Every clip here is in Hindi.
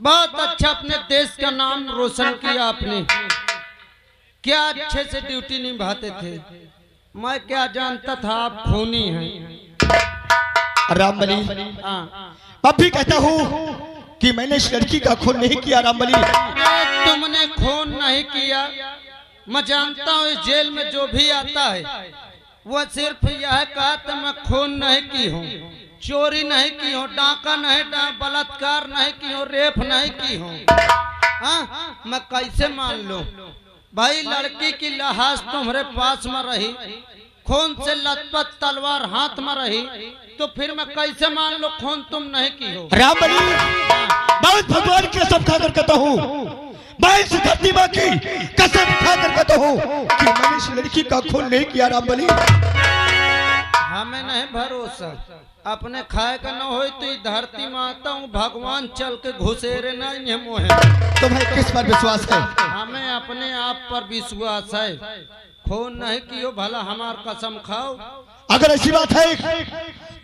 बहुत अच्छा अपने देश का नाम रोशन किया आपने। क्या अच्छे से ड्यूटी निभाते थे। मैं क्या जानता था आप खूनी हैं। रामबली, अब भी कहता हूँ कि मैंने इस लड़की का खून नहीं किया। रामबली, तुमने खून नहीं किया। मैं जानता हूँ इस जेल में जो भी आता है वो सिर्फ यह कहा तो मैं खून नहीं की हूँ, चोरी नहीं की हूँ, डाका नहीं, बलात्कार नहीं की हूँ, रेप नहीं की हूँ। हाँ, मैं कैसे मान लूं? भाई लड़की की लाश तुम्हारे पास में रही, खून से लथपथ तलवार हाथ में रही, तो फिर मैं कैसे मान लो खून तुम नहीं की हो? रामबली, मैं भगवान की कसम खाकर कहता हूँ, मैं इस धरती माँ की कसम खाकर कहता हूँ कि मैंने इस लड़की का खून नहीं किया। रामबली, हमें नहीं भरोसा। अपने खाए का न हो तो धरती में आता हूँ, भगवान चल के घुसेरे नहीं मोहे। तुम्हें किस पर विश्वास है? हमें अपने आप पर विश्वास है। खून नहीं कियो, भला हमार कसम खाओ। अगर ऐसी बात है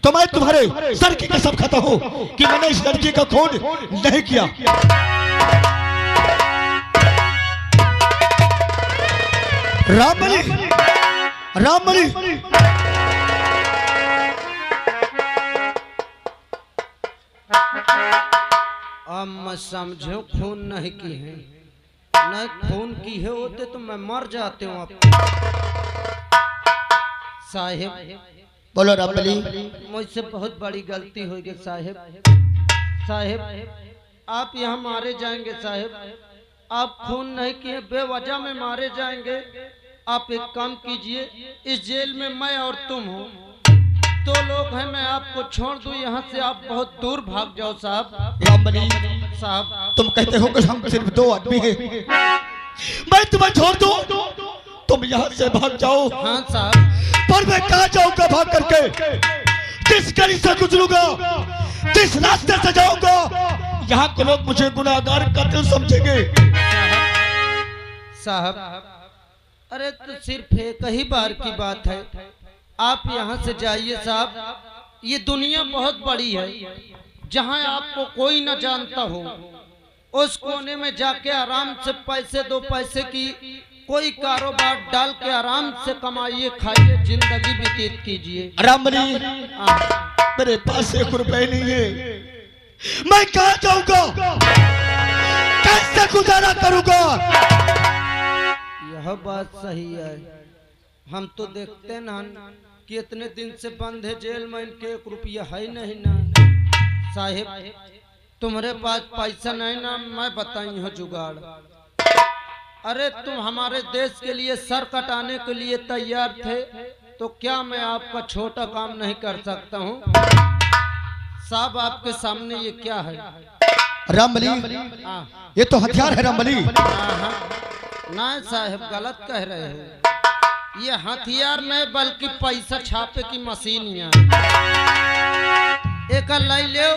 तो मैं तुम्हारे सर की कसम खाता हूँ कि मैंने इस लड़की का खून नहीं किया। रामबली, रामबली, अब मैं समझो खून नहीं की है। नहीं खून की है होते तो मैं मर जाते हूँ। अब साहेब, बोलो रामबली। मुझसे बहुत बड़ी गलती हो गई साहेब। साहेब आप यहाँ मारे जाएंगे। साहेब आप खून नहीं किए, बेवजह में मारे जाएंगे। आप एक काम कीजिए, इस जेल में मैं और तुम हो, दो लोग हैं, मैं आपको छोड़ दूं यहाँ से, आप बहुत दूर भाग जाओ। साहब, रामबली साहब तुम कहते हो कि हम सिर्फ दो आदमी हैं, मैं तुम्हें छोड़ दूं, तुम यहाँ से भाग जाओ। हाँ साहब, पर मैं कहाँ जाऊंगा भाग करके? जिस गली से गुजरूंगा, जिस रास्ते से जाऊंगा, यहाँ के लोग मुझे गुनाहगार कातिल समझेंगे। साहब अरे तो सिर्फ एक ही बार की बात है, आप यहाँ से जाइए। साहब ये दुनिया बहुत बड़ी है, जहाँ आपको कोई न जानता हो, उस कोने में जाके आराम से पैसे दो पैसे की कोई कारोबार डाल के आराम से कमाइए, खाइए, जिंदगी व्यतीत कीजिए। रामबली, मेरे पास 1 रुपए नहीं है, मैं कहाँ जाऊंगा, कैसे गुजारा करूंगा? यह बात सही है। हम तो देखते ना कि इतने दिन से बंद है जेल में, इनके 1 रुपया है नहीं ना। साहेब तुम्हारे पास पैसा नहीं ना, मैं बताई हूँ जुगाड़। अरे तुम हमारे देश के लिए सर कटाने के लिए तैयार थे, तो क्या मैं आपका छोटा काम नहीं कर सकता हूँ? साहब आपके सामने ये क्या है? रामबली, ये तो हथियार है। रामबली, नहीं साहब गलत कह रहे हो, ये हथियार नहीं बल्कि पैसा छापे की मशीन है। एक लाई ले,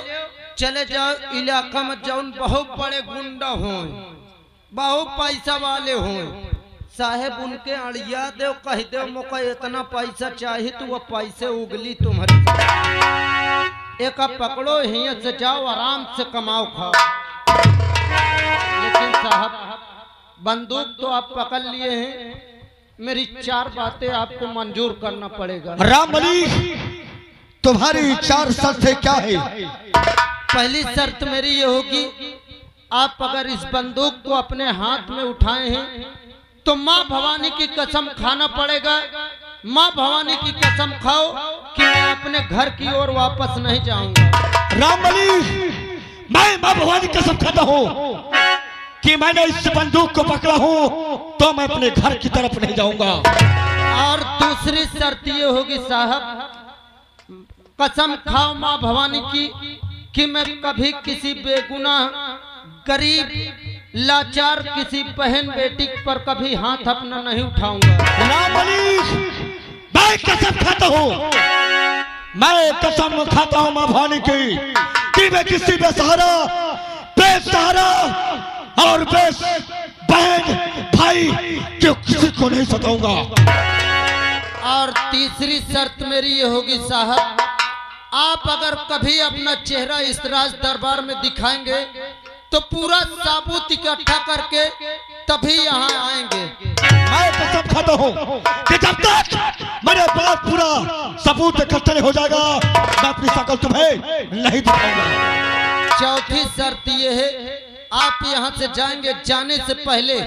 चले जाओ इलाका में, जौन बहुत बड़े गुंडा हो, बहुत पैसा वाले हो, साहेब उनके अड़िया दो, कह दो मौका इतना पैसा चाहिए तो वह पैसे उगली तुम्हारी। एक पकड़ो, यहाँ से जाओ, आराम से कमाओ खाओ। लेकिन साहब बंदूक तो आप पकड़ लिए हैं, मेरी 4 बातें आपको मंजूर करना पड़ेगा। रामबली, तुम्हारी 4 शर्तें क्या है? पहली शर्त मेरी ये होगी, आप अगर इस बंदूक को अपने हाथ में उठाए हैं तो माँ भवानी की कसम खाना पड़ेगा। माँ भवानी की कसम खाओ कि मैं अपने घर की ओर वापस नहीं जाऊंगा। रामबली, मैं माँ भवानी की कसम खाता हूँ कि मैंने इस बंदूक को पकड़ा हूँ तो मैं अपने घर की तरफ नहीं जाऊंगा। और दूसरी शर्त ये होगी साहब, कसम खाओ माँ भवानी की कि मैं कभी किसी बेगुनाह गरीब लाचार किसी बहन बेटी पर कभी हाथ अपना नहीं उठाऊंगा। रामबली, मैं कसम खाता हूँ, मैं कसम खाता हूँ माँ भवानी की कि मैं किसी बेसहारा, बेसहारा और बहन भाई जो किसी को नहीं सताऊंगा। और तीसरी शर्त मेरी ये होगी साहब, आप अगर कभी अपना चेहरा इस राज दरबार में दिखाएंगे तो पूरा साबूत इकट्ठा करके तभी यहाँ आएंगे। मैं कसम खाता हूँ कि जब तक मेरे पास पूरा सबूत इकट्ठा नहीं हो जाएगा मैं अपनी शकल तुम्हें नहीं दिखाऊंगा। चौथी शर्त ये है, आप यहाँ से जाएंगे, जाने से पहले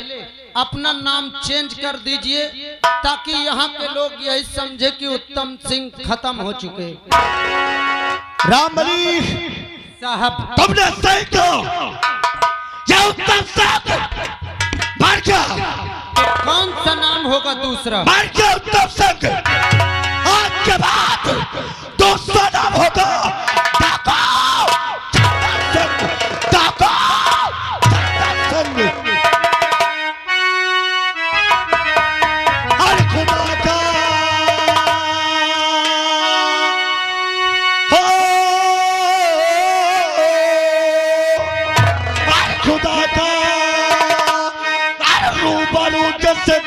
अपना नाम चेंज कर दीजिए ताकि यहाँ के लोग यही समझे कि उत्तम सिंह खत्म हो चुके। रामबली साहब तुमने सही कहा, ये उत्तम सिंह मर गया। कौन सा नाम होगा दूसरा? मर गया उत्तम सिंह। आज के बाद दूसरा नाम होगा डाका सिंह, डाका सिंह। हर खुदा का हो, हर खुदा का रूबरू जैसे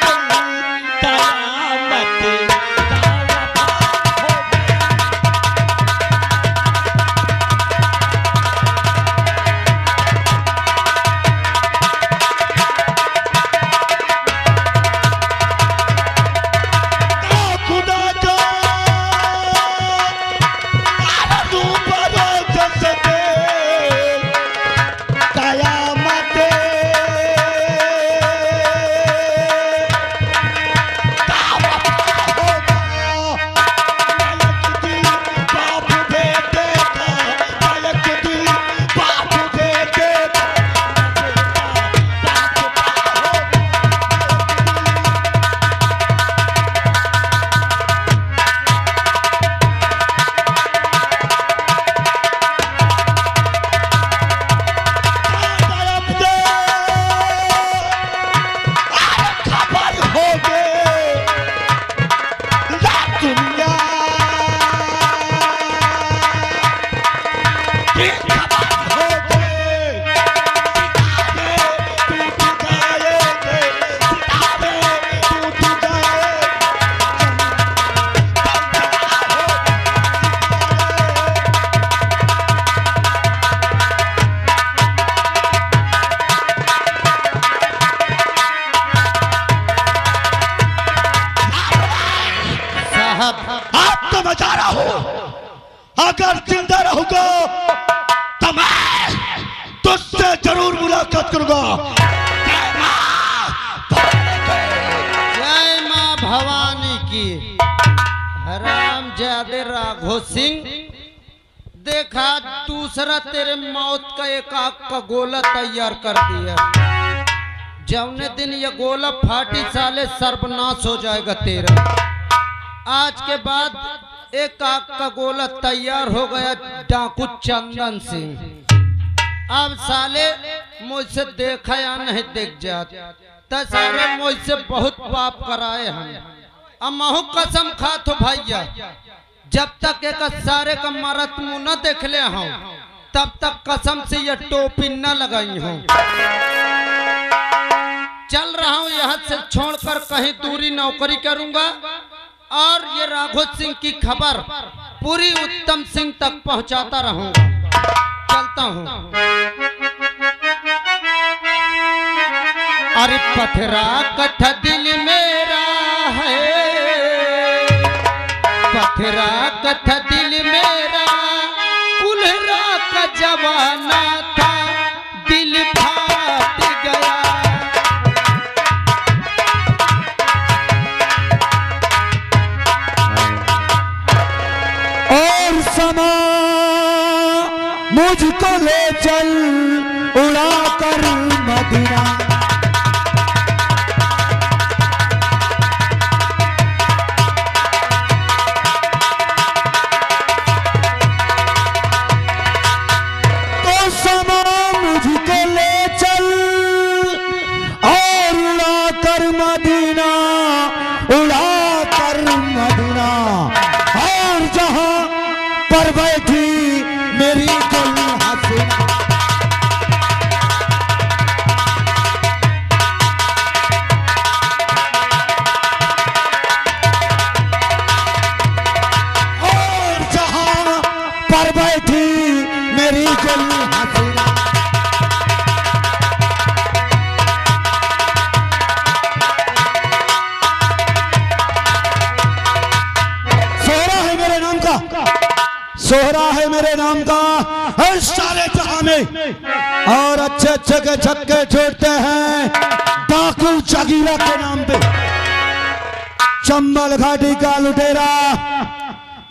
अगर जिंदा रहूंगा तो मैं तुझसे जरूर मुलाकात करूंगा। जय मां भवानी की। हरामजादे राघव सिंह, देखा दूसरा तेरे मौत का एक आग का गोला तैयार कर दिया। जौने दिन ये गोला फाटी साले सर्वनाश हो जाएगा तेरा। आज के बाद एक आग का गोला तैयार हो गया डाकू चंदन सिंह। अब साले मुझसे देखा या नहीं देख जात, सारे मुझसे बहुत पाप कराए हम। अब महू कसम खा तो भैया, जब तक एक सारे का मरत मुंह न देख ले हूँ तब तक कसम से ये टोपी न लगाई हूँ। चल रहा हूँ यहाँ से, छोड़कर कहीं दूरी नौकरी करूंगा और ये राघव सिंह की खबर पूरी उत्तम सिंह तक पहुंचाता रहूंगा। चलता हूं। अरे पथरा कथा दिल मेरा है, पथरा कथा दिल मेरा, कुल्हरा का जवाना था दिल फाट गया। समा मुझको ले चल उड़ा कर मदीना। तो समा मुझको ले चल और उड़ा कर मदीना, उड़ा कर मदीना। और जहां पर बैठी मेरी गुल हसीना, और अच्छे अच्छे के छक्के छोड़ते हैं डाकू जगीरा के नाम पे। चंबल घाटी का लुटेरा,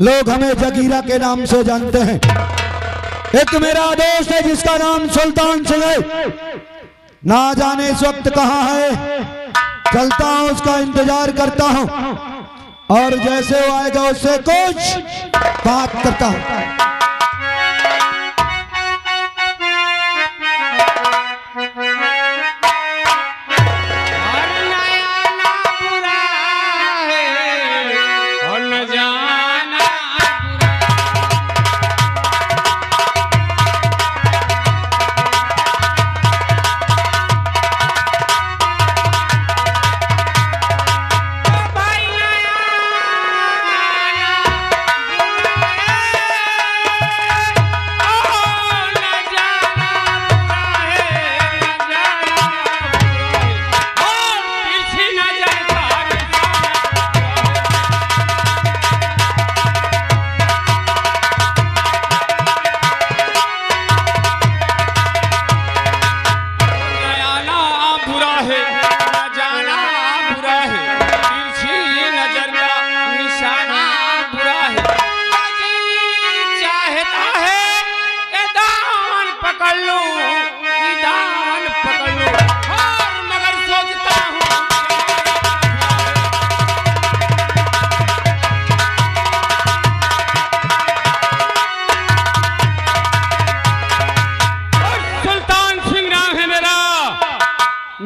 लोग हमें जगीरा के नाम से जानते हैं। एक मेरा दोस्त है जिसका नाम सुल्तान सिंह है, ना जाने इस वक्त कहाँ है। चलता हूं, उसका इंतजार करता हूं और जैसे वो आएगा उससे कुछ बात करता हूं।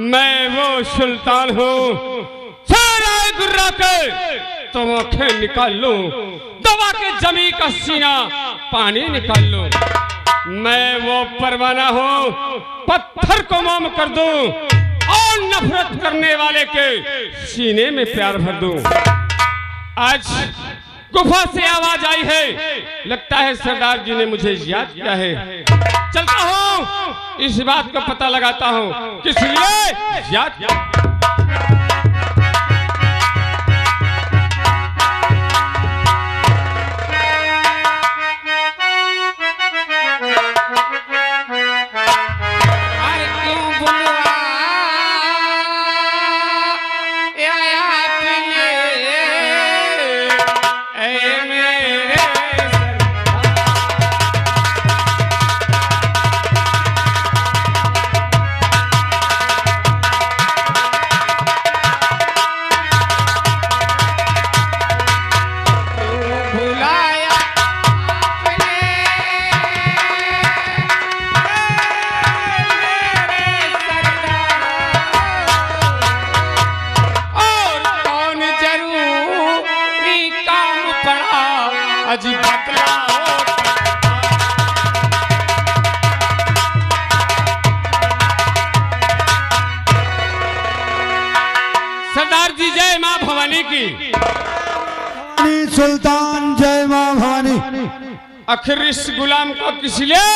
मैं वो सुल्तान हूँ, सारा गुर्रा के तुम आंखें निकाल लो, दबा के जमी का सीना पानी निकाल लो। मैं वो परवाना हूँ, पत्थर को मोम कर दूं और नफरत करने वाले के सीने में प्यार भर दूं। आज गुफा से आवाज आई है, लगता है सरदार जी ने मुझे याद किया है। चलता हूँ, इस बात का पता लगाता हूँ किस लिए याद किया। सरदार जी जय मां भवानी की। सुल्तान जय मां भवानी। आखिर इस गुलाम को किस लिए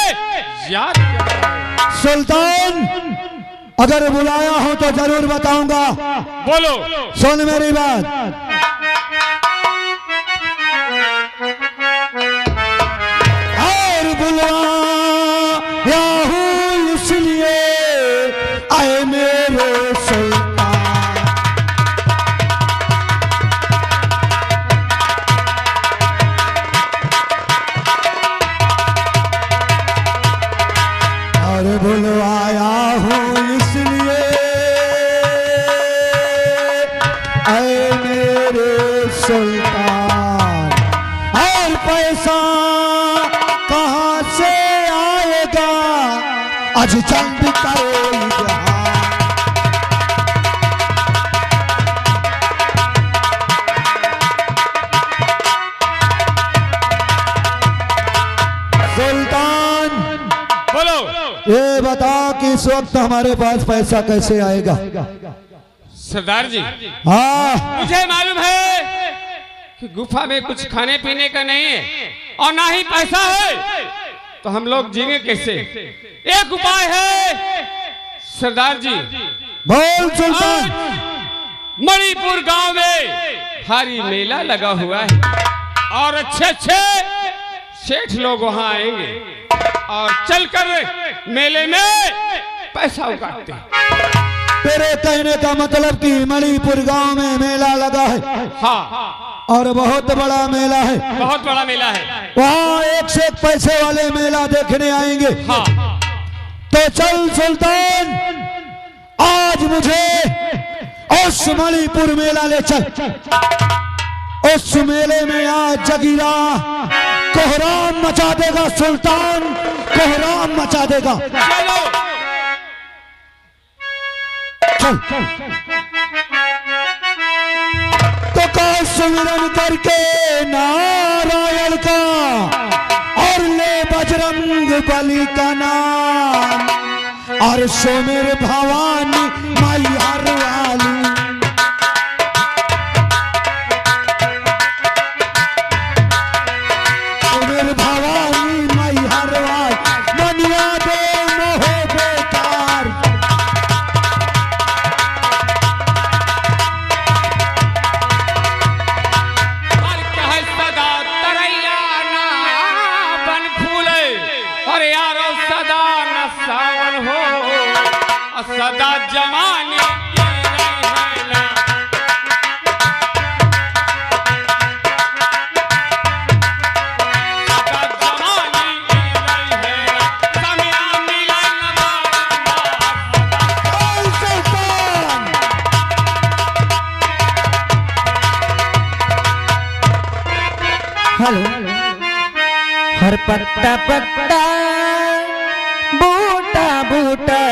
याद किया? सुल्तान अगर बुलाया हो तो जरूर बताऊंगा। बोलो। सुन मेरी बात। और बुलाया हूं इसलिए आए मेरे सुल्तान। बुलवाया हूँ इसलिए ऐ मेरे सुल्तान। और पैसा कहाँ से आएगा आज चंद करो जहां। सुल्तान बोलो। ये बता कि इस वक्त हमारे पास पैसा कैसे आएगा? सरदार जी हाँ मुझे मालूम है कि गुफा में कुछ खाने पीने का नहीं है और ना ही पैसा है, तो हम लोग जीएंगे कैसे? एक उपाय है सरदार जी। बोल सुल्तान। मणिपुर गांव में भारी मेला लगा हुआ है और अच्छे अच्छे सेठ लोग वहां आएंगे। और चलकर मेले में पैसा उगाते हैं। तेरे कहने का मतलब कि मणिपुर गांव में मेला लगा है। हाँ, और बहुत बड़ा मेला है। बहुत बड़ा मेला है। वहाँ एक से एक पैसे वाले मेला देखने आएंगे। हाँ, तो चल सुल्तान, आज मुझे उस मणिपुर मेला ले चल। उस मेले में आज जगीरा कोहराम मचा देगा सुल्तान, कोहराम मचा देगा। चलो चल। तो का सुमिरन करके नारायण का और ले बजरंग बली का नाम और सुमिर भवानी माई हर वाली। सुमिर भवानी माई हर वाली, मनिया दे मोहे बेकार। और कहे सदा तरैया ना बन फूले, और यारो सदा न सावन हो, और सदा जवानी ये रहे ना। सदा जवानी ये रहे ना, समिया मिले न बारंबार। सुल्तान हेलो, हर पत्ता पत्ता बूटा बूटा